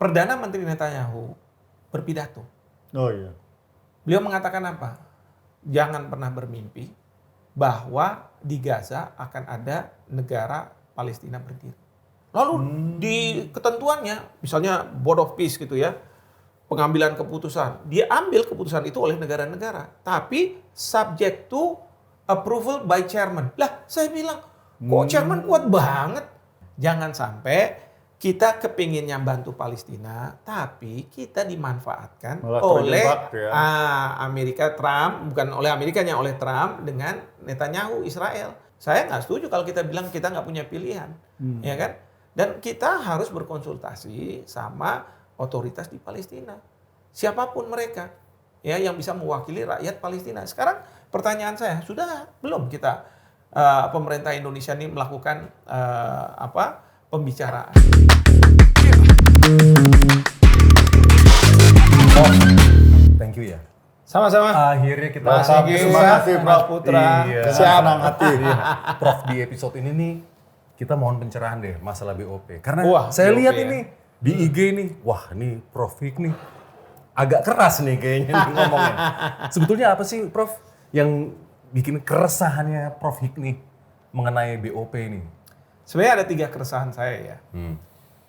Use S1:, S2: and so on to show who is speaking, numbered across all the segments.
S1: Perdana Menteri Netanyahu berpidato.
S2: Oh iya.
S1: Beliau mengatakan apa? Jangan pernah bermimpi bahwa di Gaza akan ada negara Palestina berdiri. Lalu di ketentuannya, misalnya Board of Peace gitu ya, pengambilan keputusan, dia ambil keputusan itu oleh negara-negara, tapi subject to approval by chairman. Lah, saya bilang, kok chairman kuat banget? Jangan sampai kita kepinginnya bantu Palestina, tapi kita dimanfaatkan
S2: Malah
S1: oleh
S2: terjebak, ya.
S1: Amerika Trump, bukan oleh Amerikanya, oleh Trump dengan Netanyahu Israel. Saya nggak setuju kalau kita bilang kita nggak punya pilihan, ya kan? Dan kita harus berkonsultasi sama otoritas di Palestina, siapapun mereka, ya yang bisa mewakili rakyat Palestina. Sekarang pertanyaan saya, sudah belum kita pemerintah Indonesia ini melakukan pembicaraan?
S3: Thank you ya.
S1: Sama-sama.
S3: Akhirnya kita
S1: Mas Sigit,
S2: terima kasih,
S1: Mas
S2: Prof.
S1: Putra.
S3: Iya.
S2: Senang hati.
S3: Prof, di episode ini nih kita mohon pencerahan deh masalah BOP. Karena
S1: Wah,
S3: saya
S1: BOP
S3: lihat
S1: ya.
S3: ini di IG nih, wah nih Prof Hik nih agak keras nih kayaknya nih ngomongnya. Sebetulnya apa sih Prof yang bikin keresahannya Prof Hik nih mengenai BOP ini?
S1: Sebenarnya ada 3 keresahan saya ya.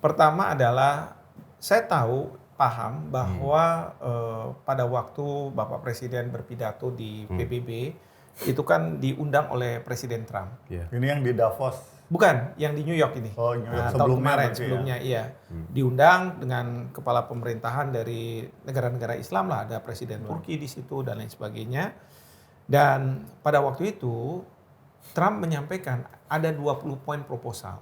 S1: Pertama adalah saya paham bahwa pada waktu Bapak Presiden berpidato di PBB itu kan diundang oleh Presiden Trump.
S3: Yeah.
S2: Ini yang di Davos.
S1: Bukan, yang di New York ini.
S2: Oh, New York.
S1: Tahun
S2: Sebelumnya
S1: kemarin,
S2: berarti ya?
S1: sebelumnya iya. Diundang dengan kepala pemerintahan dari negara-negara Islam lah, ada Presiden Turki di situ dan lain sebagainya. Dan pada waktu itu Trump menyampaikan ada 20 poin proposal.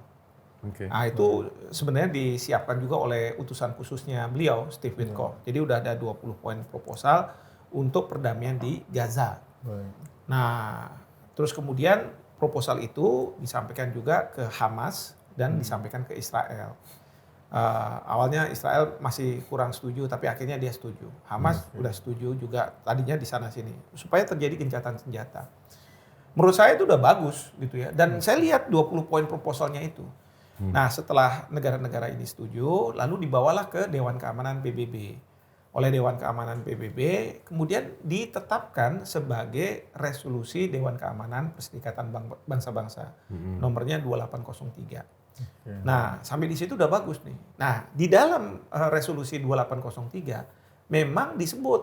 S3: Oke.
S1: Nah, itu sebenarnya disiapkan juga oleh utusan khususnya beliau, Steve Witkoff. Jadi udah ada 20 poin proposal untuk perdamaian di Gaza.
S2: Baik.
S1: Nah, terus kemudian proposal itu disampaikan juga ke Hamas dan disampaikan ke Israel. Awalnya Israel masih kurang setuju, tapi akhirnya dia setuju. Hamas udah setuju juga tadinya di sana sini supaya terjadi gencatan senjata. Menurut saya itu udah bagus gitu ya. Dan saya lihat 20 poin proposalnya itu. Nah, setelah negara-negara ini setuju, lalu dibawalah ke Dewan Keamanan PBB. Oleh Dewan Keamanan PBB, kemudian ditetapkan sebagai resolusi Dewan Keamanan Perserikatan Bangsa-Bangsa. Nomornya 2803. Nah, sampai di situ udah bagus nih. Nah, di dalam resolusi 2803 memang disebut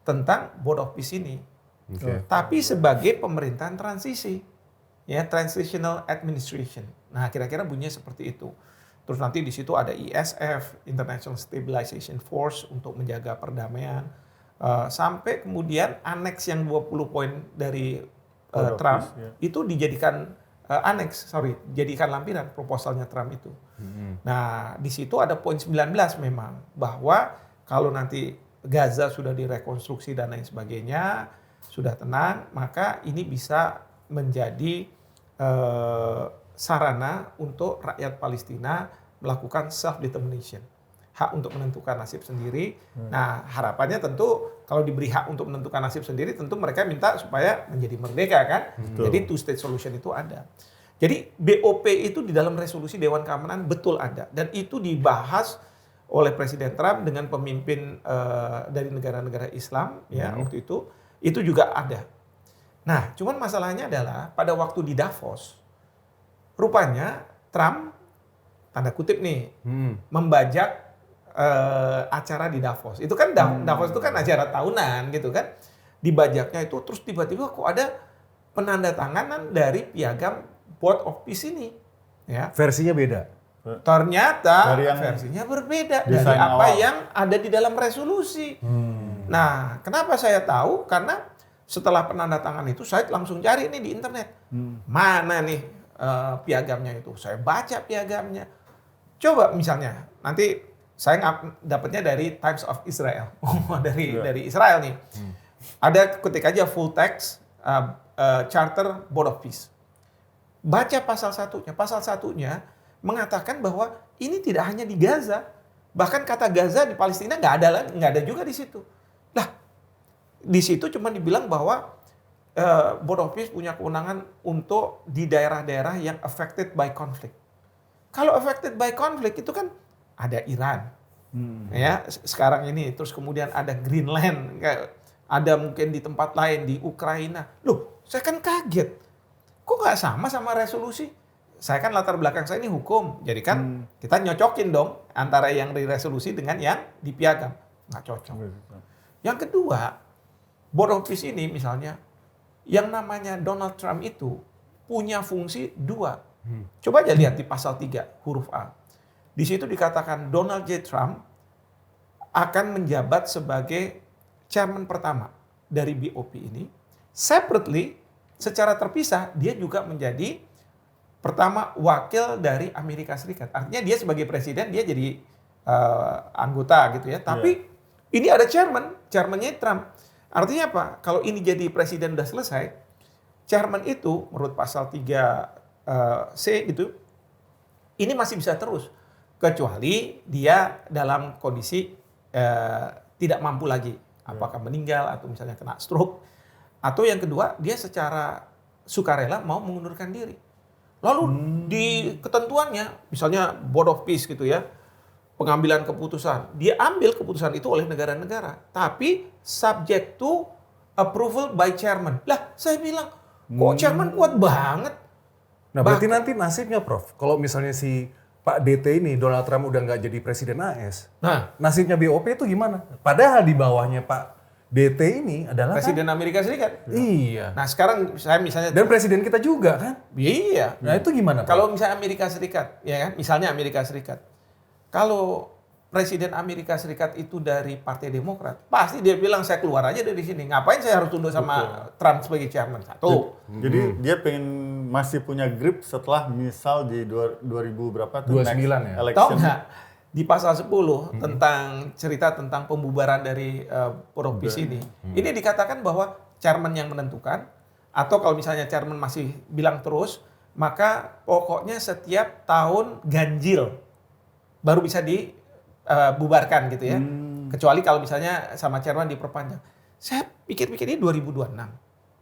S1: tentang Board of Peace ini.
S3: Oke.
S1: Tapi sebagai pemerintahan transisi. Ya, transitional administration. Nah, kira-kira bunyinya seperti itu. Terus nanti di situ ada ISF, International Stabilization Force untuk menjaga perdamaian. Sampai kemudian aneks yang 20 poin dari Trump itu dijadikan jadikan lampiran proposalnya Trump itu. Nah, di situ ada poin 19 memang bahwa kalau nanti Gaza sudah direkonstruksi dan lain sebagainya, sudah tenang, maka ini bisa menjadi sarana untuk rakyat Palestina melakukan self-determination. Hak untuk menentukan nasib sendiri. Nah, harapannya tentu kalau diberi hak untuk menentukan nasib sendiri, tentu mereka minta supaya menjadi merdeka kan. Jadi two-state solution itu ada. Jadi BOP itu di dalam resolusi Dewan Keamanan betul ada. Dan itu dibahas oleh Presiden Trump dengan pemimpin dari negara-negara Islam ya waktu itu juga ada. Nah, cuman masalahnya adalah pada waktu di Davos, rupanya Trump, tanda kutip nih, membajak acara di Davos. Itu kan Davos itu kan acara tahunan gitu kan. Dibajaknya itu terus tiba-tiba kok ada penandatanganan dari piagam Board of Peace ini. Ya.
S3: Versinya beda.
S1: Ternyata
S2: Dari yang
S1: versinya berbeda dari
S2: desain
S1: apa
S2: awal.
S1: yang ada di dalam resolusi. Nah, kenapa saya tahu? Karena setelah penandatangan itu saya langsung cari nih di internet. Mana nih piagamnya itu? Saya baca piagamnya. Coba misalnya, nanti saya dapatnya dari Times of Israel. dari Israel nih. Ada ketik aja full text Charter Board of Peace. Baca pasal satunya. Pasal satunya mengatakan bahwa ini tidak hanya di Gaza. Bahkan kata Gaza di Palestina nggak ada juga di situ. Lah, di situ cuma dibilang bahwa Board of Peace punya kewenangan untuk di daerah-daerah yang affected by conflict. Kalau affected by conflict itu kan ada Iran, Ya, sekarang ini terus kemudian ada Greenland, ada mungkin di tempat lain di Ukraina. Loh, saya kan kaget. Kok nggak sama resolusi? Saya kan latar belakang saya ini hukum, jadi kan kita nyocokin dong antara yang di resolusi dengan yang di piagam. Nggak cocok. Yang kedua, Board of Peace ini misalnya, yang namanya Donald Trump itu punya fungsi 2. Coba aja lihat di pasal 3 huruf A. Di situ dikatakan Donald J. Trump akan menjabat sebagai chairman pertama dari BOP ini. Separately, secara terpisah, dia juga menjadi pertama wakil dari Amerika Serikat. Artinya dia sebagai presiden, dia jadi anggota gitu ya. Tapi ini ada chairman-nya Trump. Artinya apa? Kalau ini jadi presiden udah selesai, chairman itu menurut pasal 3C gitu, ini masih bisa terus. Kecuali dia dalam kondisi tidak mampu lagi. Apakah meninggal atau misalnya kena stroke. Atau yang kedua, dia secara sukarela mau mengundurkan diri. Lalu di ketentuannya, misalnya Board of Peace gitu ya, pengambilan keputusan. Dia ambil keputusan itu oleh negara-negara. Tapi subject to approval by chairman. Lah, saya bilang, kok chairman kuat banget?
S3: Nah, berarti nanti nasibnya, Prof. Kalau misalnya si Pak DT ini, Donald Trump udah nggak jadi presiden AS.
S1: Nah,
S3: nasibnya BOP itu gimana? Padahal di bawahnya Pak DT ini adalah
S1: presiden Amerika Serikat.
S3: Iya.
S1: Nah, sekarang saya misalnya...
S3: Dan presiden kita juga kan?
S1: Iya.
S3: Nah, itu gimana, Pak?
S1: Kalau misalnya Amerika Serikat, ya kan? Misalnya Amerika Serikat. Kalau presiden Amerika Serikat itu dari Partai Demokrat, pasti dia bilang saya keluar aja dari sini. Ngapain saya harus tunduk sama Trump sebagai chairman? Satu.
S2: Jadi dia pengen masih punya grip setelah misal di 2000 berapa tuh
S3: 29 ya?
S2: election.
S1: Tahu nggak? Di pasal 10 tentang cerita tentang pembubaran dari Board of Peace ini. Ini dikatakan bahwa chairman yang menentukan, atau kalau misalnya chairman masih bilang terus, maka pokoknya setiap tahun ganjil baru bisa dibubarkan gitu ya. Kecuali kalau misalnya sama chairman diperpanjang. Saya pikir-pikir ini 2026.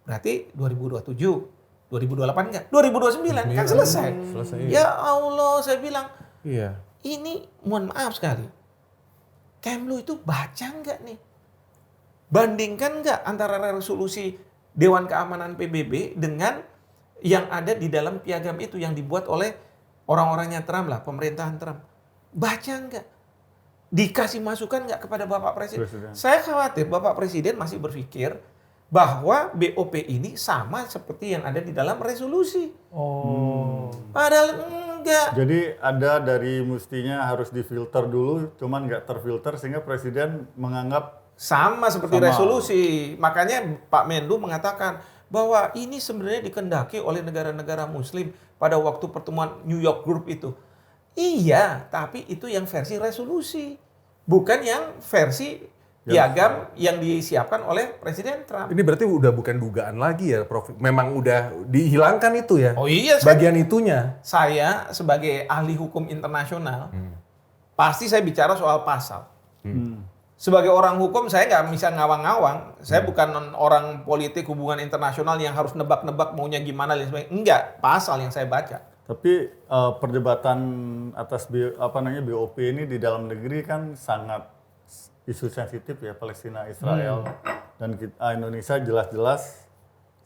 S1: Berarti 2027, 2028 enggak? 2029 kan selesai. Ya Allah, saya bilang.
S3: Iya.
S1: Ini mohon maaf sekali. Kemlu itu baca nggak nih? Bandingkan nggak antara resolusi Dewan Keamanan PBB dengan yang ada di dalam piagam itu yang dibuat oleh orang-orangnya Trump lah, pemerintahan Trump. Baca nggak? Dikasih masukan nggak kepada Bapak Presiden? Saya khawatir Bapak Presiden masih berpikir bahwa BOP ini sama seperti yang ada di dalam resolusi. Padahal enggak.
S2: Jadi ada dari mestinya harus difilter dulu, cuman nggak terfilter sehingga presiden menganggap
S1: sama seperti resolusi. Makanya Pak Menlu mengatakan bahwa ini sebenarnya dikendaki oleh negara-negara Muslim pada waktu pertemuan New York Group itu. Iya, tapi itu yang versi resolusi, bukan yang versi piagam yang disiapkan oleh Presiden Trump.
S3: Ini berarti udah bukan dugaan lagi ya, Prof. Memang udah dihilangkan itu ya.
S1: Oh iya,
S3: bagian itunya.
S1: Saya sebagai ahli hukum internasional, pasti saya bicara soal pasal. Sebagai orang hukum saya nggak bisa ngawang-ngawang. Saya bukan orang politik hubungan internasional yang harus nebak-nebak maunya gimana dan sebagainya. Enggak, pasal yang saya baca.
S2: Tapi perdebatan atas BOP ini di dalam negeri kan sangat isu sensitif ya, Palestina, Israel, dan Indonesia jelas-jelas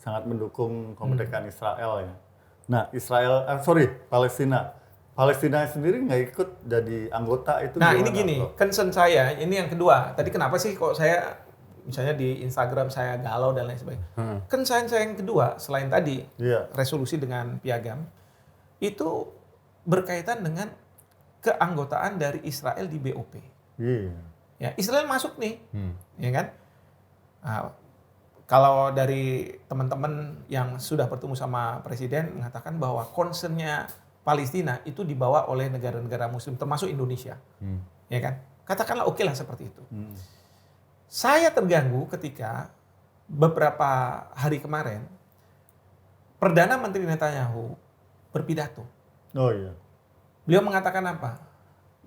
S2: sangat mendukung kemerdekaan Israel ya. Nah, Palestina sendiri nggak ikut jadi anggota itu.
S1: Nah ini gini, concern saya, ini yang kedua. Tadi kenapa sih kok saya, misalnya di Instagram saya galau dan lain sebagainya. Concern saya yang kedua, selain tadi resolusi dengan piagam, itu berkaitan dengan keanggotaan dari Israel di BOP. Ya, Israel masuk nih, ya kan? Nah, kalau dari teman-teman yang sudah bertemu sama Presiden mengatakan bahwa concernnya Palestina itu dibawa oleh negara-negara Muslim, termasuk Indonesia, ya kan? Katakanlah oke lah seperti itu. Saya terganggu ketika beberapa hari kemarin Perdana Menteri Netanyahu berpidato.
S2: Oh iya.
S1: Beliau mengatakan apa?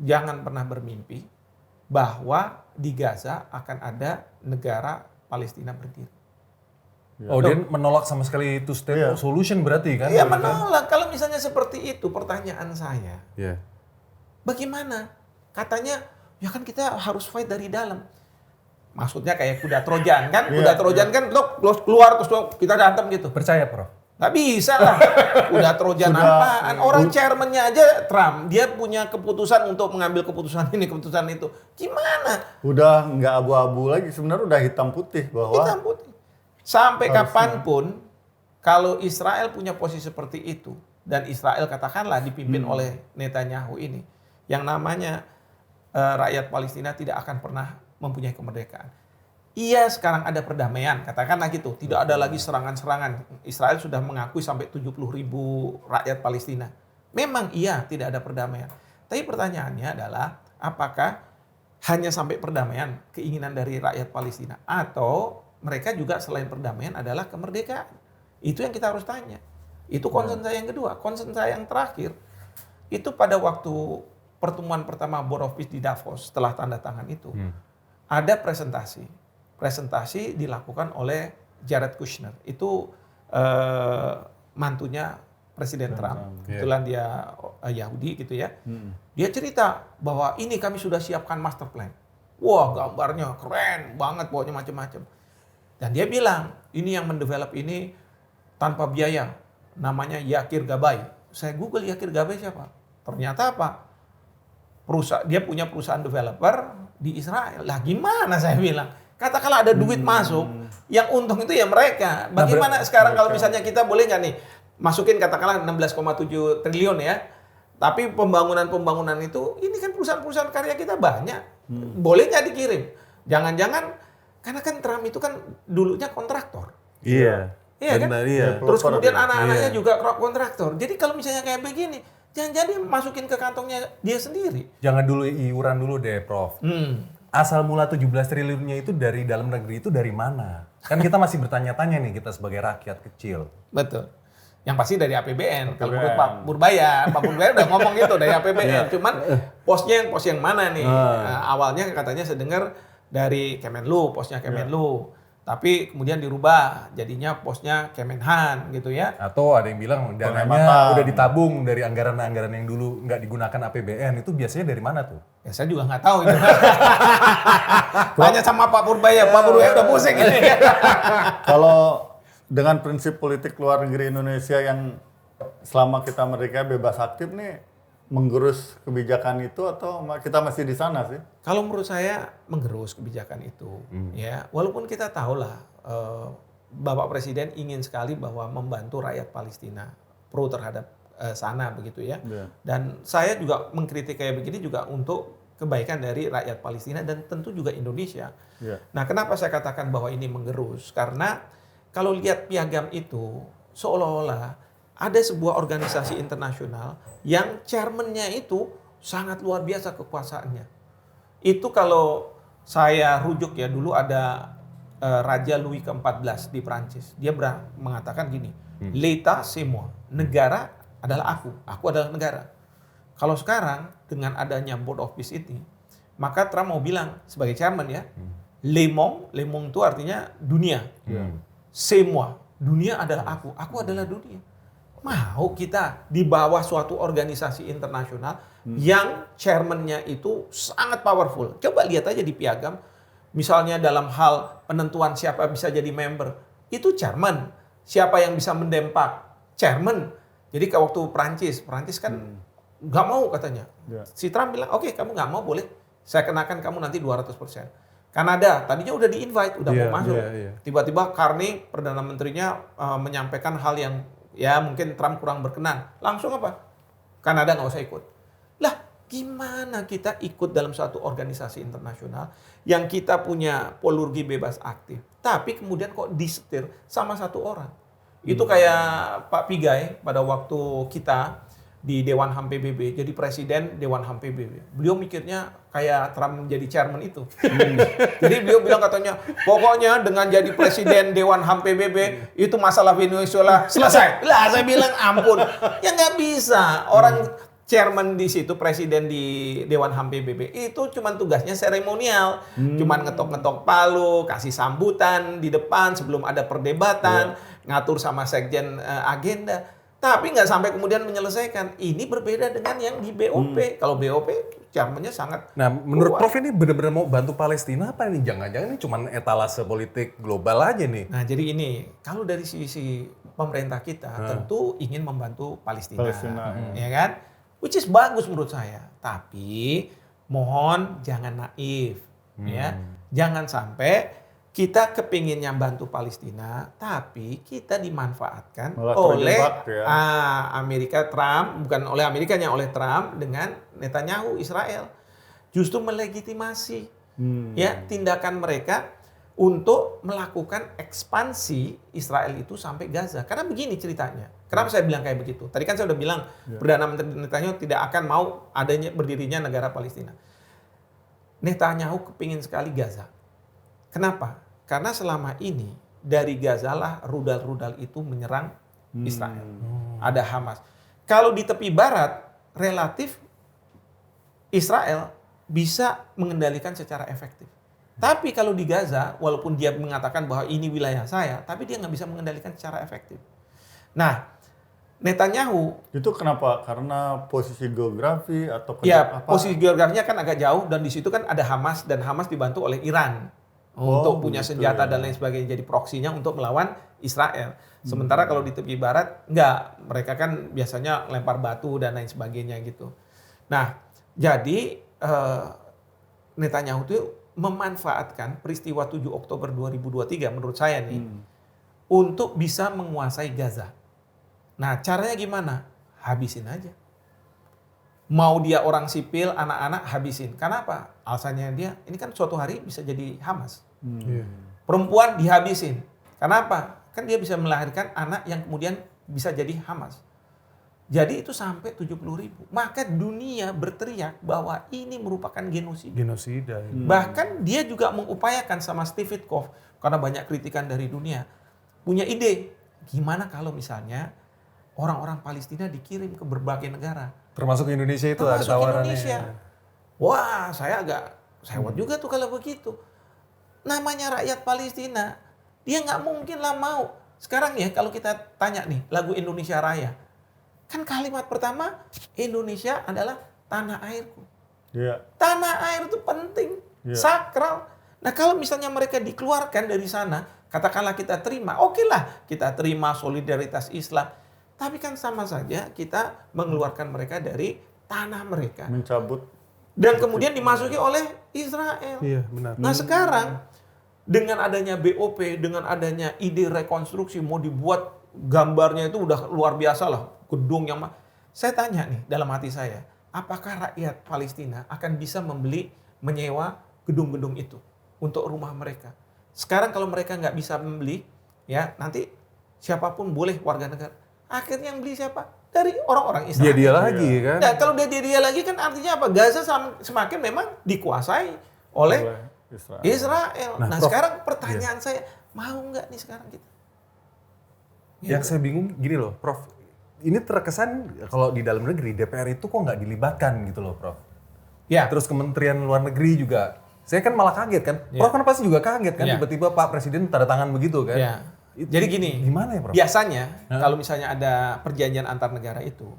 S1: Jangan pernah bermimpi bahwa di Gaza akan ada negara Palestina berdiri.
S3: Oh, dia menolak sama sekali itu state solution berarti kan?
S1: Iya menolak. Kalau misalnya seperti itu, pertanyaan saya, bagaimana? Katanya Ya kan kita harus fight dari dalam. Maksudnya kayak kuda Trojan kan? Kuda Trojan kan lo keluar terus kita hantam gitu.
S3: Percaya, Prof?
S1: Nggak bisa lah. Kuda Trojan apaan? Orang chairman-nya aja Trump. Dia punya keputusan untuk mengambil keputusan ini, keputusan itu. Gimana?
S2: Udah nggak abu-abu lagi, sebenarnya udah hitam putih bahwa
S1: Hitam putih. Sampai kapanpun, kalau Israel punya posisi seperti itu, dan Israel katakanlah dipimpin oleh Netanyahu ini, yang namanya rakyat Palestina tidak akan pernah mempunyai kemerdekaan. Iya, sekarang ada perdamaian, katakanlah gitu. Tidak ada lagi serangan-serangan. Israel sudah mengakui sampai 70.000 rakyat Palestina. Memang iya, tidak ada perdamaian. Tapi pertanyaannya adalah, apakah hanya sampai perdamaian keinginan dari rakyat Palestina? Atau mereka juga selain perdamaian adalah kemerdekaan? Itu yang kita harus tanya. Itu concern saya yang kedua. Concern saya yang terakhir, itu pada waktu pertemuan pertama Board of Peace di Davos, setelah tanda tangan itu, ada presentasi dilakukan oleh Jared Kushner. Itu mantunya Presiden Trump. Kebetulan dia Yahudi gitu ya. Dia cerita bahwa ini kami sudah siapkan master plan. Wah, gambarnya keren banget, pokoknya macam-macam. Dan dia bilang, ini yang mendevelop ini tanpa biaya. Namanya Yakir Gabay. Saya Google Yakir Gabay siapa? Ternyata apa? Dia punya perusahaan developer di Israel. Lah gimana saya bilang? Katakanlah ada duit masuk, yang untung itu ya mereka. Bagaimana sekarang kalau misalnya kita boleh nggak nih masukin katakanlah 16,7 triliun ya, tapi pembangunan itu, ini kan perusahaan-perusahaan karya kita banyak. Boleh nggak dikirim? Jangan-jangan, karena kan Trump itu kan dulunya kontraktor.
S3: Iya.
S1: Iya kan?
S3: Iya.
S1: Terus kemudian anak-anaknya juga kontraktor. Jadi kalau misalnya kayak begini, jangan jadi masukin ke kantongnya dia sendiri.
S3: Jangan dulu iuran dulu deh, Prof. Asal mula 17 triliunnya itu dari dalam negeri itu dari mana? Kan kita masih bertanya-tanya nih, kita sebagai rakyat kecil.
S1: Betul. Yang pasti dari APBN. Kalau menurut Pak Purbaya udah ngomong gitu dari APBN. Cuman pos yang mana nih? Awalnya katanya saya dengar dari Kemenlu, posnya Kemenlu. Tapi kemudian dirubah, jadinya posnya Kemenhan gitu ya.
S3: Atau ada yang bilang dananya udah ditabung dari anggaran-anggaran yang dulu nggak digunakan APBN. Itu biasanya dari mana tuh?
S1: Ya saya juga nggak tahu itu. Tanya sama Pak Purbaya, Pak Purbaya udah pusing ini.
S2: kalau dengan prinsip politik luar negeri Indonesia yang selama kita merdeka bebas aktif nih, menggerus kebijakan itu atau kita masih di sana sih?
S1: Kalau menurut saya menggerus kebijakan itu, ya walaupun kita tahulah Bapak Presiden ingin sekali bahwa membantu rakyat Palestina pro terhadap sana begitu ya. Dan saya juga mengkritik kayak begini juga untuk kebaikan dari rakyat Palestina dan tentu juga Indonesia. Nah, kenapa saya katakan bahwa ini menggerus? Karena kalau lihat piagam itu seolah-olah ada sebuah organisasi internasional yang chairman-nya itu sangat luar biasa kekuasaannya. Itu kalau saya rujuk ya, dulu ada Raja Louis ke-14 di Prancis. Dia mengatakan gini, l'État c'est moi, negara adalah aku adalah negara. Kalau sekarang dengan adanya Board of Peace ini, maka Trump mau bilang sebagai chairman ya, le monde itu artinya dunia. C'est moi, dunia adalah aku adalah dunia. Mau kita di bawah suatu organisasi internasional yang chairman-nya itu sangat powerful. Coba lihat aja di piagam, misalnya dalam hal penentuan siapa bisa jadi member, itu chairman. Siapa yang bisa mendempak, chairman. Jadi kalau waktu Prancis kan nggak mau katanya. Si Trump bilang, oke, kamu nggak mau boleh, saya kenakan kamu nanti 200%. Kanada tadinya udah di-invite, udah mau masuk. Tiba-tiba Carney, Perdana Menterinya menyampaikan hal yang ya mungkin Trump kurang berkenan. Langsung apa? Kanada nggak usah ikut. Lah gimana kita ikut dalam suatu organisasi internasional yang kita punya polurgi bebas aktif, tapi kemudian kok disetir sama satu orang? Itu kayak Pak Pigai pada waktu kita di Dewan HAM PBB, jadi presiden Dewan HAM PBB. Beliau mikirnya kayak Trump menjadi chairman itu. Jadi beliau bilang katanya, pokoknya dengan jadi presiden Dewan HAM PBB, itu masalah Venezuela selesai. Lah saya bilang ampun, ya nggak bisa. Orang chairman di situ, presiden di Dewan HAM PBB, itu cuma tugasnya seremonial. Cuma ngetok-ngetok palu, kasih sambutan di depan sebelum ada perdebatan, ngatur sama sekjen agenda. Tapi nggak sampai kemudian menyelesaikan. Ini berbeda dengan yang di BOP. Kalau BOP chairman-nya sangat
S3: Nah, menurut
S1: kuat.
S3: Prof ini benar-benar mau bantu Palestina apa ini? Jangan-jangan ini cuma etalase politik global aja nih.
S1: Nah, jadi ini, kalau dari sisi pemerintah kita tentu ingin membantu Palestina. Ya kan? Which is bagus menurut saya. Tapi mohon jangan naif. Ya. Jangan sampai kita kepinginnya bantu Palestina, tapi kita dimanfaatkan
S2: Malah
S1: oleh
S2: terjebak, ya.
S1: Amerika Trump, bukan oleh Amerikanya, oleh Trump dengan Netanyahu Israel. Justru melegitimasi ya tindakan mereka untuk melakukan ekspansi Israel itu sampai Gaza. Karena begini ceritanya. Kenapa saya bilang kayak begitu? Tadi kan saya udah bilang Perdana Menteri Netanyahu tidak akan mau adanya berdirinya negara Palestina. Netanyahu kepingin sekali Gaza. Kenapa? Karena selama ini dari Gaza lah rudal-rudal itu menyerang Israel. Ada Hamas. Kalau di tepi barat relatif Israel bisa mengendalikan secara efektif. Tapi kalau di Gaza, walaupun dia mengatakan bahwa ini wilayah saya, tapi dia nggak bisa mengendalikan secara efektif. Nah, Netanyahu
S2: Itu kenapa? Karena posisi geografi atau
S1: ya posisi geografinya kan agak jauh dan di situ kan ada Hamas dan Hamas dibantu oleh Iran untuk punya senjata dan lain sebagainya, jadi proksinya untuk melawan Israel. Sementara kalau di tepi barat enggak, mereka kan biasanya lempar batu dan lain sebagainya gitu. Nah, jadi Netanyahu itu memanfaatkan peristiwa 7 Oktober 2023 menurut saya nih untuk bisa menguasai Gaza. Nah, caranya gimana? Habisin aja. Mau dia orang sipil, anak-anak, habisin. Kenapa? Alasannya dia, ini kan suatu hari bisa jadi Hamas. Perempuan dihabisin. Kenapa? Kan dia bisa melahirkan anak yang kemudian bisa jadi Hamas. Jadi itu sampai 70.000. Maka dunia berteriak bahwa ini merupakan genosida.
S3: Genosida.
S1: Bahkan dia juga mengupayakan sama Steve Witkoff, karena banyak kritikan dari dunia, punya ide. Gimana kalau misalnya orang-orang Palestina dikirim ke berbagai negara?
S3: Termasuk Indonesia itu
S1: Termasuk
S3: ada tawarannya.
S1: Indonesia. Wah, saya agak sewot juga tuh kalau begitu. Namanya rakyat Palestina, dia nggak mungkin lah mau. Sekarang ya kalau kita tanya nih lagu Indonesia Raya, kan kalimat pertama Indonesia adalah tanah airku.
S2: Iya.
S1: Tanah air itu penting, sakral. Nah kalau misalnya mereka dikeluarkan dari sana, katakanlah kita terima, oke lah kita terima solidaritas Islam. Tapi kan sama saja kita mengeluarkan mereka dari tanah mereka.
S2: Mencabut.
S1: Dan kemudian dimasuki oleh Israel.
S3: Iya, benar.
S1: Nah sekarang dengan adanya BOP, dengan adanya ide rekonstruksi, mau dibuat gambarnya itu udah luar biasa lah. Gedung yang... Saya tanya nih dalam hati saya, apakah rakyat Palestina akan bisa menyewa gedung-gedung itu untuk rumah mereka? Sekarang kalau mereka nggak bisa membeli, ya nanti siapapun boleh warga negara. Akhirnya yang beli siapa? Dari orang-orang Israel.
S3: Dia lagi kan.
S1: Nah, kalau dia lagi kan artinya apa? Gaza semakin memang dikuasai oleh Israel. Nah
S3: Prof,
S1: sekarang pertanyaan saya, mau nggak nih sekarang kita?
S3: Yang saya bingung gini loh, Prof. Ini terkesan kalau di dalam negeri DPR itu kok nggak dilibatkan gitu loh, Prof.
S1: Ya.
S3: Terus Kementerian Luar Negeri juga. Saya kan malah kaget kan.
S1: Ya.
S3: Prof kan pasti juga kaget kan
S1: Ya.
S3: tiba-tiba Pak Presiden tanda tangan begitu kan.
S1: Ya. Jadi gini,
S3: Gimana ya, Prof?
S1: biasanya kalau misalnya ada perjanjian antar negara itu,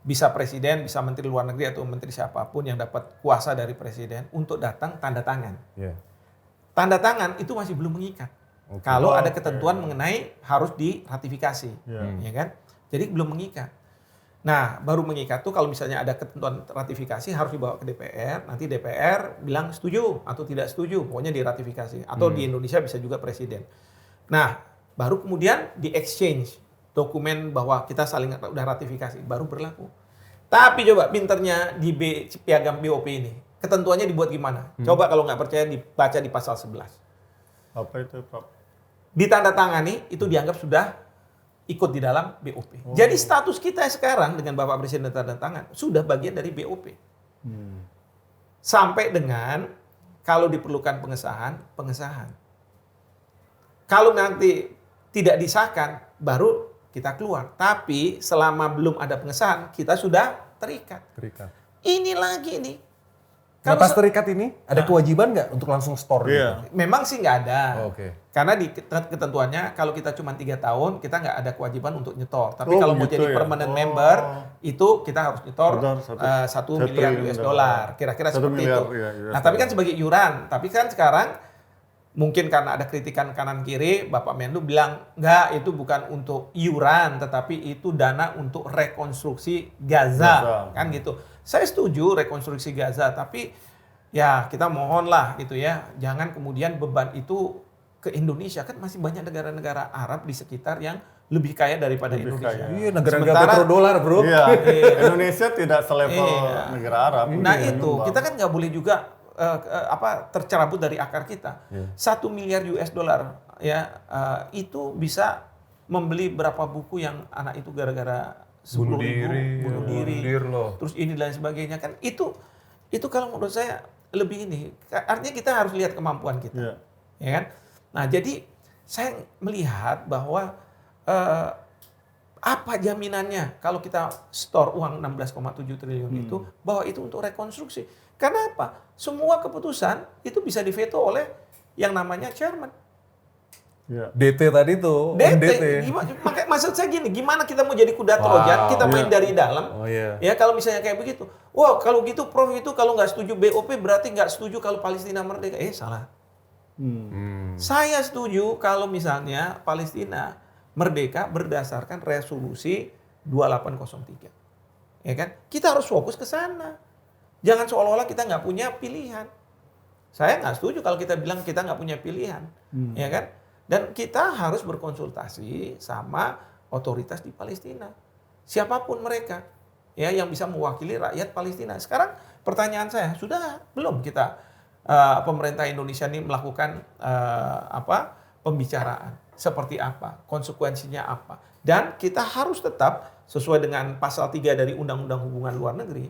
S1: bisa presiden, bisa menteri luar negeri atau menteri siapapun yang dapat kuasa dari presiden untuk datang tanda tangan.
S3: Yeah.
S1: Tanda tangan itu masih belum mengikat. Kalau ada ketentuan mengenai harus diratifikasi, ya kan? Jadi belum mengikat. Nah, baru mengikat tuh kalau misalnya ada ketentuan ratifikasi harus dibawa ke DPR. Nanti DPR bilang setuju atau tidak setuju, pokoknya diratifikasi. Atau di Indonesia bisa juga presiden. Nah, baru kemudian di exchange dokumen bahwa kita saling udah ratifikasi, baru berlaku. Tapi coba pinternya di piagam BOP ini, ketentuannya dibuat gimana? Coba kalau nggak percaya dibaca di pasal 11.
S2: Apa itu, Prof?
S1: Ditandatangani itu dianggap sudah ikut di dalam BOP. Jadi status kita sekarang dengan Bapak Presiden tanda tangan sudah bagian dari BOP. Sampai dengan kalau diperlukan pengesahan. Kalau nanti tidak disahkan, baru kita keluar. Tapi selama belum ada pengesahan, kita sudah terikat. Ini lagi nih.
S3: Nah, pas terikat ini ada kewajiban nggak untuk langsung store
S2: Iya.
S3: gitu?
S1: Memang sih nggak ada.
S3: Oke.
S1: Karena di ketentuannya kalau kita cuma 3 tahun kita nggak ada kewajiban untuk nyetor. Tapi kalau mau
S2: begitu
S1: jadi
S2: ya?
S1: permanent member itu kita harus nyetor
S2: Nyetor
S1: 1 miliar US dollar. Kira-kira
S2: 1
S1: seperti
S2: miliar,
S1: itu.
S2: iya, US
S1: Nah tapi kan
S2: dollar.
S1: sebagai iuran. Tapi kan sekarang mungkin karena ada kritikan kanan kiri, Bapak Menlu bilang enggak, itu bukan untuk iuran, tetapi itu dana untuk rekonstruksi Gaza. Kan gitu. Saya setuju rekonstruksi Gaza, tapi ya kita mohonlah gitu ya, jangan kemudian beban itu ke Indonesia. Kan masih banyak negara-negara Arab di sekitar yang lebih kaya daripada
S2: Lebih
S1: Indonesia.
S2: kaya.
S3: Iya, negara-negara
S1: Sementara-
S3: petrodollar, bro.
S2: Iya, Indonesia tidak selevel
S1: Iya.
S2: negara Arab.
S1: Nah
S2: Dia
S1: itu,
S2: nyumbang.
S1: kita kan nggak boleh juga tercerabut dari akar kita. 1 miliar US dollar ya itu bisa membeli berapa buku yang anak itu gara-gara 10.000 bunuh diri,
S3: loh.
S1: terus ini dan sebagainya. Kan itu kalau menurut saya lebih ini. Artinya kita harus lihat kemampuan kita.
S2: Iya.
S1: Ya kan? Nah, jadi saya melihat bahwa apa jaminannya kalau kita store uang 16,7 triliun itu bahwa itu untuk rekonstruksi. Karena apa? Semua keputusan itu bisa diveto oleh yang namanya chairman.
S2: Iya.
S3: DT tadi tuh,
S1: DT. Makanya maksud saya gini, gimana kita mau jadi kuda Trojan, kita main dari dalam.
S3: Oh iya.
S1: Ya kalau misalnya kayak begitu. Wah, kalau gitu Prof itu kalau nggak setuju BOP berarti nggak setuju kalau Palestina merdeka. Salah. Saya setuju kalau misalnya Palestina merdeka berdasarkan resolusi 2803. Ya kan? Kita harus fokus ke sana. Jangan seolah-olah kita nggak punya pilihan. Saya nggak setuju kalau kita bilang kita nggak punya pilihan. Ya kan? Dan kita harus berkonsultasi sama otoritas di Palestina. Siapapun mereka ya yang bisa mewakili rakyat Palestina. Sekarang pertanyaan saya, sudah belum kita pemerintah Indonesia ini melakukan pembicaraan seperti apa, konsekuensinya apa. Dan kita harus tetap sesuai dengan pasal 3 dari Undang-Undang Hubungan Luar Negeri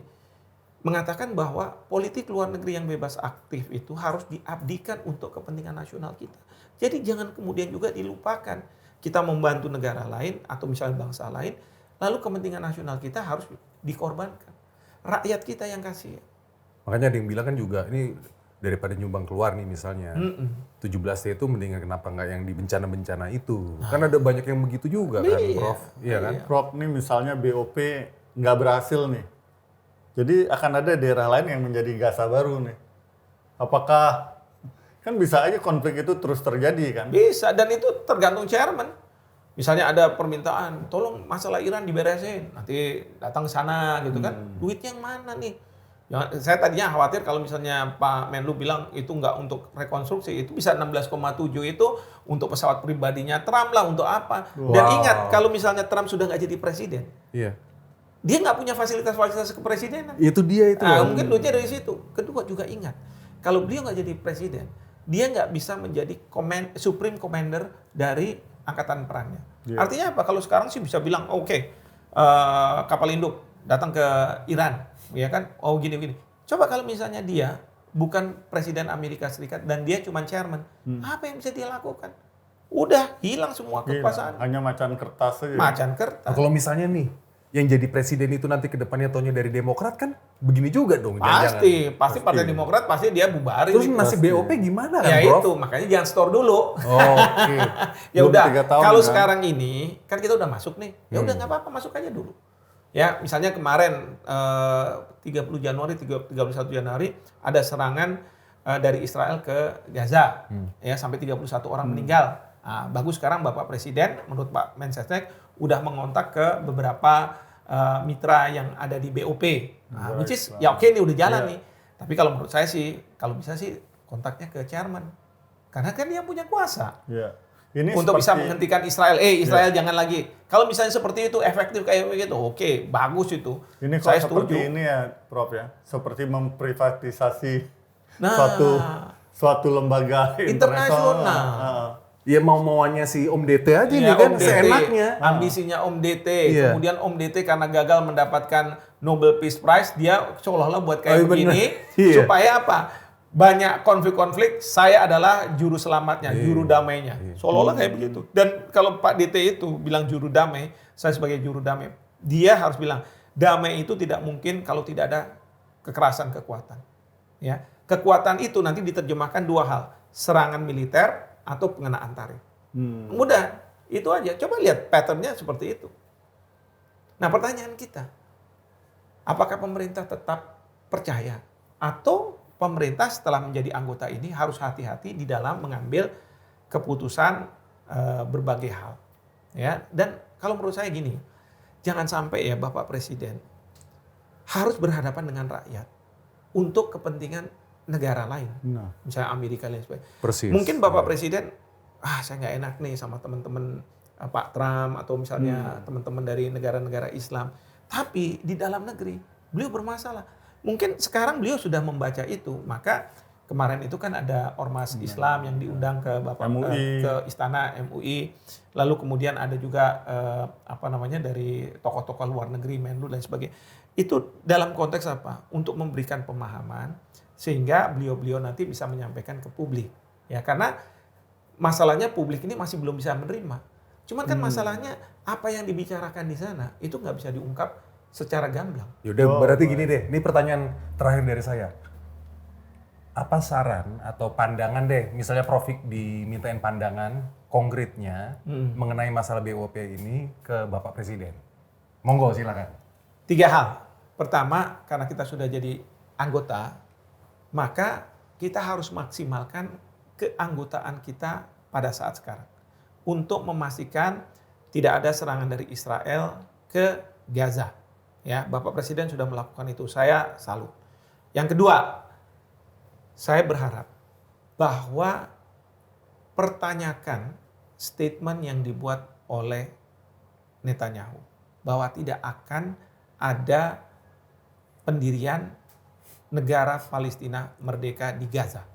S1: mengatakan bahwa politik luar negeri yang bebas aktif itu harus diabdikan untuk kepentingan nasional kita. Jadi jangan kemudian juga dilupakan kita membantu negara lain atau misalnya bangsa lain, lalu kepentingan nasional kita harus dikorbankan. Rakyat kita yang kasihan.
S3: Makanya ada yang bilang kan juga, ini daripada nyumbang keluar nih misalnya, 17T itu mendingan kenapa nggak yang di bencana-bencana itu. Kan ada banyak yang begitu juga kan,
S1: Iya.
S3: Prof. Iya kan?
S2: Prof, nih misalnya BOP nggak berhasil nih. Jadi akan ada daerah lain yang menjadi Gaza baru nih. Apakah, kan bisa aja konflik itu terus terjadi kan?
S1: Bisa, dan itu tergantung chairman. Misalnya ada permintaan, tolong masalah Iran diberesin, nanti datang ke sana gitu kan. Duitnya yang mana nih? Saya tadinya khawatir kalau misalnya Pak Menlu bilang itu nggak untuk rekonstruksi, itu bisa 16,7 itu untuk pesawat pribadinya Trump lah, untuk apa. Dan ingat, kalau misalnya Trump sudah nggak jadi presiden,
S3: Iya.
S1: dia nggak punya fasilitas-fasilitas kepresidenan.
S3: Itu dia itu.
S1: Nah, mungkin duitnya dari situ. Kedua juga ingat, kalau beliau nggak jadi presiden, dia nggak bisa menjadi supreme commander dari angkatan perangnya. Artinya apa? Kalau sekarang sih bisa bilang, oke, kapal induk datang ke Iran, ya kan? Oh gini-gini. Coba kalau misalnya dia bukan presiden Amerika Serikat dan dia cuma chairman, apa yang bisa dia lakukan? Udah hilang semua kekuasaan.
S2: Hanya macan kertas saja.
S1: Macan kertas.
S3: Nah, kalau misalnya nih, yang jadi presiden itu nanti ke depannya taunya dari Demokrat kan begini juga dong.
S1: Pasti Partai Demokrat pasti dia bubarin.
S3: Terus
S1: itu.
S3: nasib BOP gimana kan,
S1: Ya
S3: Prof?
S1: itu, makanya jangan store dulu.
S3: Oh, oke.
S1: Ya
S2: Belum
S1: udah,
S2: 3 tahun
S1: kalau
S2: kan?
S1: sekarang ini kan kita udah masuk nih. Ya udah nggak apa-apa, masuk aja dulu. Ya, misalnya kemarin 30 Januari, 31 Januari ada serangan dari Israel ke Gaza. Ya, sampai 31 orang meninggal. Nah, bagus sekarang Bapak Presiden menurut Pak Mensesnek udah mengontak ke beberapa mitra yang ada di BOP. Nah, which is ya oke nih udah jalan nih. Tapi kalau menurut saya sih kalau bisa sih kontaknya ke chairman. Karena kan dia punya kuasa.
S2: Iya. Ini
S1: Untuk bisa
S2: seperti-
S1: menghentikan Israel. Israel jangan lagi. Kalau misalnya seperti itu efektif kayak begitu, oke, bagus itu.
S2: Ini kok
S1: Saya
S2: seperti
S1: setuju.
S2: ini ya, Prof ya, seperti memprivatisasi
S1: Nah.
S2: suatu lembaga
S1: Internasional.
S2: Heeh.
S3: Ya mau-mauannya si Om DT aja nih
S1: Ya,
S3: kan,
S1: Om DT,
S3: seenaknya.
S1: ambisinya Om DT.
S3: Iya.
S1: Kemudian Om DT karena gagal mendapatkan Nobel Peace Prize, dia seolah-olah buat kayak
S3: Oh, iya bener.
S1: begini.
S3: Iya.
S1: Supaya apa? Banyak konflik-konflik, saya adalah juru selamatnya, juru damainya. Seolah-olah kayak begitu. Dan kalau Pak DT itu bilang juru damai, saya sebagai juru damai, dia harus bilang, damai itu tidak mungkin kalau tidak ada kekerasan kekuatan. Ya, kekuatan itu nanti diterjemahkan dua hal, serangan militer atau pengenaan tarif. Mudah, itu aja. Coba lihat patternnya seperti itu. Nah, pertanyaan kita, apakah pemerintah tetap percaya atau pemerintah setelah menjadi anggota ini harus hati-hati di dalam mengambil keputusan berbagai hal, ya. Dan kalau menurut saya gini, jangan sampai ya Bapak Presiden harus berhadapan dengan rakyat untuk kepentingan negara lain, misalnya Amerika dan sebagainya.
S3: Persis.
S1: Mungkin Bapak Presiden, saya nggak enak nih sama teman-teman Pak Trump atau misalnya teman-teman dari negara-negara Islam, tapi di dalam negeri beliau bermasalah. Mungkin sekarang beliau sudah membaca itu, maka kemarin itu kan ada ormas Islam yang diundang ke Bapak ke istana MUI, lalu kemudian ada juga dari tokoh-tokoh luar negeri, Menlu dan sebagainya. Itu dalam konteks apa? Untuk memberikan pemahaman sehingga beliau-beliau nanti bisa menyampaikan ke publik. Ya, karena masalahnya publik ini masih belum bisa menerima. Cuman kan masalahnya apa yang dibicarakan di sana itu nggak bisa diungkap secara gamblang.
S3: Yaudah, berarti gini deh, ini pertanyaan terakhir dari saya. Apa saran atau pandangan deh, misalnya Prof Hik dimintain pandangan konkretnya mengenai masalah BOP ini ke Bapak Presiden. Monggo silakan.
S1: 3 hal. Pertama, karena kita sudah jadi anggota, maka kita harus maksimalkan keanggotaan kita pada saat sekarang untuk memastikan tidak ada serangan dari Israel ke Gaza. Ya, Bapak Presiden sudah melakukan itu. Saya salut. Yang kedua, saya berharap bahwa pertanyakan statement yang dibuat oleh Netanyahu bahwa tidak akan ada pendirian negara Palestina merdeka di Gaza.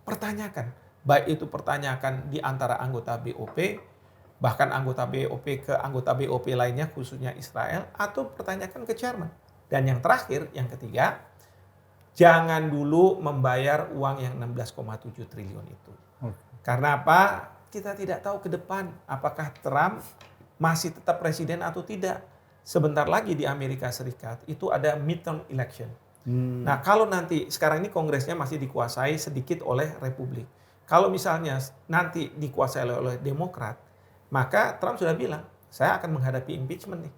S1: Pertanyakan, baik itu pertanyakan di antara anggota BOP, bahkan anggota BOP ke anggota BOP lainnya khususnya Israel, atau pertanyakan ke Jerman. Dan yang terakhir, yang ketiga, jangan dulu membayar uang yang 16,7 triliun itu. Karena apa? Kita tidak tahu ke depan apakah Trump masih tetap presiden atau tidak. Sebentar lagi di Amerika Serikat itu ada midterm election. Nah, kalau nanti sekarang ini Kongresnya masih dikuasai sedikit oleh Republik. Kalau misalnya nanti dikuasai oleh Demokrat, maka Trump sudah bilang, saya akan menghadapi impeachment nih.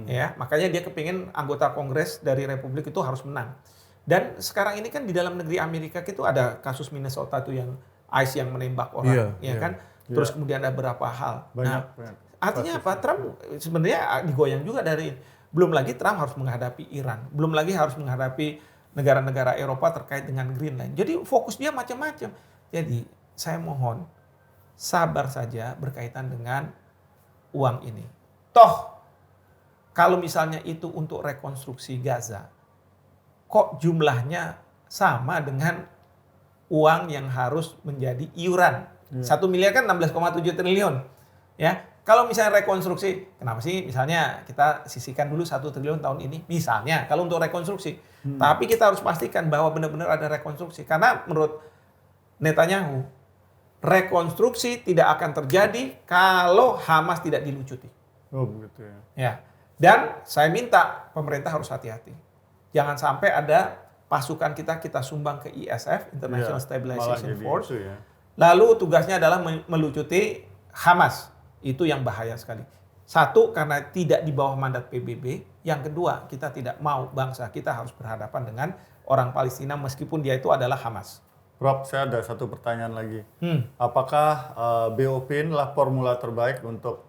S1: Ya, makanya dia kepingin anggota Kongres dari Republik itu harus menang. Dan sekarang ini kan di dalam negeri Amerika itu ada kasus Minnesota tuh yang ICE yang menembak orang, kan? Terus kemudian ada beberapa hal.
S2: Banyak.
S1: Artinya apa? Trump sebenarnya digoyang juga dari, belum lagi Trump harus menghadapi Iran, belum lagi harus menghadapi negara-negara Eropa terkait dengan Greenland. Jadi fokus dia macam-macam. Jadi saya mohon sabar saja berkaitan dengan uang ini. Toh kalau misalnya itu untuk rekonstruksi Gaza, kok jumlahnya sama dengan uang yang harus menjadi iuran. 1 miliar kan 16,7 triliun. Ya, kalau misalnya rekonstruksi, kenapa sih misalnya kita sisihkan dulu 1 triliun tahun ini? Misalnya, kalau untuk rekonstruksi. Tapi kita harus pastikan bahwa benar-benar ada rekonstruksi. Karena menurut Netanyahu, rekonstruksi tidak akan terjadi kalau Hamas tidak dilucuti.
S2: Oh begitu ya.
S1: Ya. Dan saya minta pemerintah harus hati-hati. Jangan sampai ada pasukan kita sumbang ke ISF, International Stabilization Force.
S2: Ya.
S1: Lalu tugasnya adalah melucuti Hamas. Itu yang bahaya sekali. Satu, karena tidak di bawah mandat PBB. Yang kedua, kita tidak mau bangsa kita harus berhadapan dengan orang Palestina meskipun dia itu adalah Hamas.
S2: Prof, saya ada satu pertanyaan lagi. Apakah BOP inilah formula terbaik untuk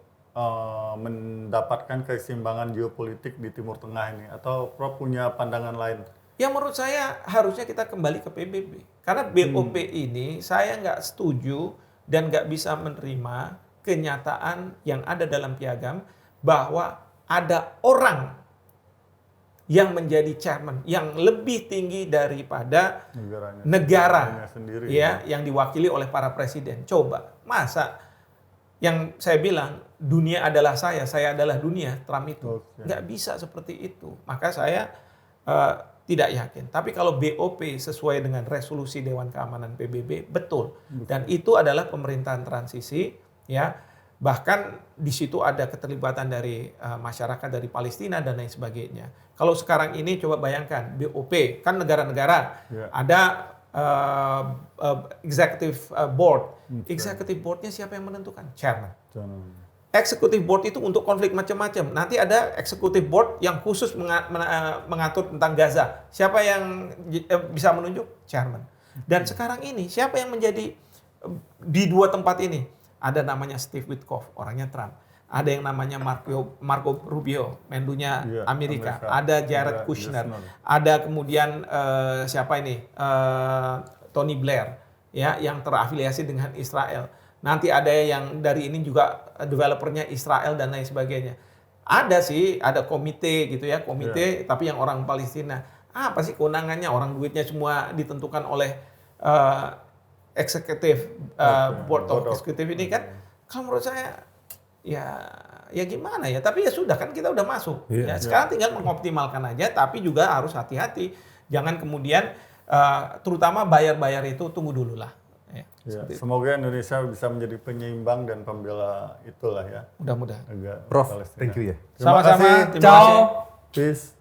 S2: mendapatkan keseimbangan geopolitik di Timur Tengah ini? Atau Prof punya pandangan lain?
S1: Yang menurut saya harusnya kita kembali ke PBB. Karena BOP ini saya nggak setuju dan nggak bisa menerima kenyataan yang ada dalam piagam bahwa ada orang yang menjadi chairman yang lebih tinggi daripada negara
S2: sendiri,
S1: ya, yang diwakili oleh para presiden. Coba, masa yang saya bilang dunia adalah saya adalah dunia, Trump itu. Nggak bisa seperti itu. Maka saya tidak yakin. Tapi kalau BOP sesuai dengan resolusi Dewan Keamanan PBB, betul. Dan itu adalah pemerintahan transisi, ya. Bahkan di situ ada keterlibatan dari masyarakat dari Palestina dan lain sebagainya. Kalau sekarang ini coba bayangkan BOP kan negara-negara ada executive board. Executive boardnya siapa yang menentukan? Chairman. Executive board itu untuk konflik macam-macam. Nanti ada executive board yang khusus mengatur tentang Gaza. Siapa yang bisa menunjuk? Chairman. Dan sekarang ini siapa yang menjadi di dua tempat ini? Ada namanya Steve Witkoff, orangnya Trump. Ada yang namanya Marco Rubio, menlunya Amerika. Ada Jared Kushner. Ada kemudian siapa ini? Tony Blair, ya, yang terafiliasi dengan Israel. Nanti ada yang dari ini juga developernya Israel dan lain sebagainya. Ada sih, ada komite gitu ya, komite tapi yang orang Palestina. Apa sih kewenangannya? Orang duitnya semua ditentukan oleh eksekutif board of executive ini kan. Kalau menurut saya ya gimana ya? Tapi ya sudah kan kita udah masuk. Ya, sekarang tinggal mengoptimalkan aja, tapi juga harus hati-hati. Jangan kemudian terutama bayar-bayar itu tunggu dulu lah.
S2: Semoga Indonesia bisa menjadi penyeimbang dan pembela itulah ya.
S1: Mudah-mudahan.
S3: Prof, thank you ya.
S1: Sama-sama.
S2: Terima kasih.
S1: Ciao.
S2: Peace.